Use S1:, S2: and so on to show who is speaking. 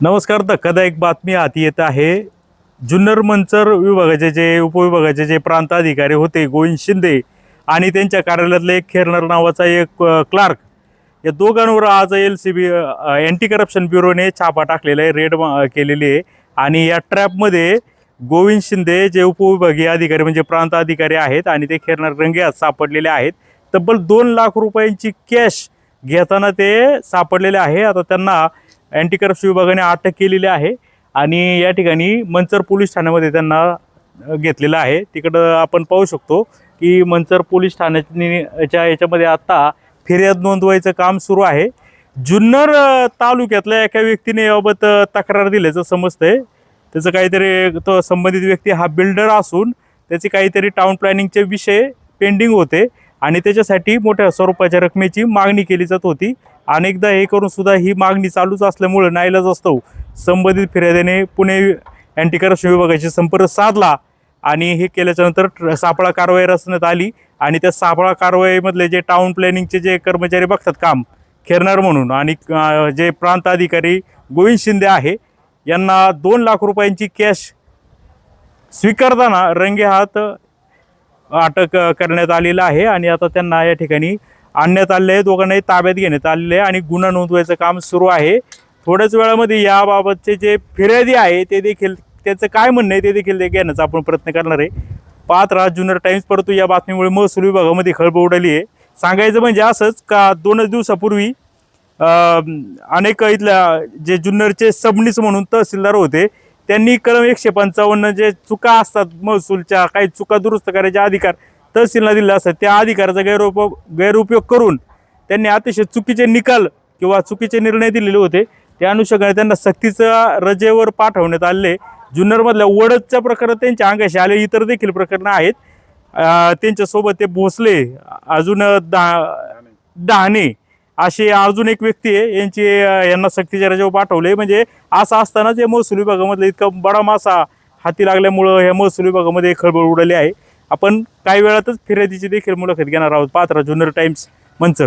S1: नमस्कार. धक्कादायक बातमी हाती येत आहे. जुन्नर मंचर विभागाचे जे उपविभागाचे जे प्रांत अधिकारी होते गोविंद शिंदे आणि त्यांच्या कार्यालयातले एक खेरनर नावाचा एक क्लार्क, या दोघांवर आज LCB अँटी करप्शन ब्युरोने छापा टाकलेला आहे, रेड केलेली आहे. आणि या ट्रॅपमध्ये गोविंद शिंदे जे उपविभागीय अधिकारी म्हणजे प्रांत अधिकारी आहेत आणि ते खेरनर रंगेहात सापडलेले आहेत. तब्बल 2 लाख रुपयांची कॅश घेताना ते सापडलेले आहे. आता त्यांना अँटी करप्शन विभागाने अटक केलेली आहे आणि या ठिकाणी मंचर पोलीस ठाण्यामध्ये त्यांना घेतलेलं आहे. तिकडं आपण पाहू शकतो की मंचर पोलीस ठाण्याच्या याच्यामध्ये आता फिर्याद नोंदवायचं काम सुरू आहे. जुन्नर तालुक्यातल्या एका व्यक्तीने याबाबत तक्रार दिल्याचं समजतंय. त्याचं काहीतरी तो संबंधित व्यक्ती हा बिल्डर असून त्याचे काहीतरी टाउन प्लॅनिंगचे विषय पेंडिंग होते आणि त्याच्यासाठी मोठ्या स्वरूपाच्या रकमेची मागणी केली जात होती. अनेकदा हे करून सुद्धा ही मागणी चालूच असल्यामुळे नाईलाजास्तव संबंधित फिर्यादीने पुणे अँटी करप्शन विभागाशी संपर्क साधला आणि हे केल्याच्यानंतर सापळा कारवाई रचण्यात आली. आणि त्या सापळा कारवाईमधले जे टाउन प्लॅनिंगचे जे कर्मचारी बघतात काम खेरणार म्हणून आणि जे प्रांत अधिकारी गोविंद शिंदे आहे यांना 2 लाख रुपयांची कॅश स्वीकारताना रंगेहात अटक करण्यात आलेला आहे. आणि आता त्यांना या ठिकाणी आणण्यात आले आहे. दोघांनाही ताब्यात घेण्यात आलेले आहे आणि गुन्हा नोंदवायचं काम सुरू आहे. थोड्याच वेळामध्ये याबाबतचे जे फिर्यादी आहे ते देखील त्याचं काय म्हणणं आहे ते देखील घेण्याचा आपण प्रयत्न करणार आहे. पाहत राहा जुन्नर टाइम्स. परंतु या बातमीमुळे महसूल विभागामध्ये खळबळ उडाली आहे. सांगायचं म्हणजे असंच का 2 दिवसापूर्वी अनेक इथल्या जे जुन्नरचे सबनीस म्हणून तहसीलदार होते त्यांनी कलम 155 जे चुका असतात महसूलच्या काही चुका दुरुस्त करायचे अधिकार तहसीलला दिले असतात त्या अधिकाराचा गैरउपयोग करून त्यांनी अतिशय चुकीचे निकाल किंवा चुकीचे निर्णय दिलेले होते. त्या अनुषंगाने त्यांना सक्तीचा रजेवर पाठवण्यात आले. जुन्नरमधल्या वडदच्या प्रकरणात त्यांच्या अंगाशी आले इतर देखील प्रकरणं आहेत. त्यांच्यासोबत ते भोसले अजून डहाणे असे अजून एक व्यक्ती आहे यांना सक्तीच्या रजेवर पाठवले. म्हणजे असं असतानाच या महसूल विभागामधला इतका बडा मासा हाती लागल्यामुळं या महसूल विभागामध्ये खळबळ उडाली आहे. आपण काही वेळातच फिर्यादीची देखील मुलाखत घेणार आहोत. पाहत राहा जुन्नर टाइम्स मंचर.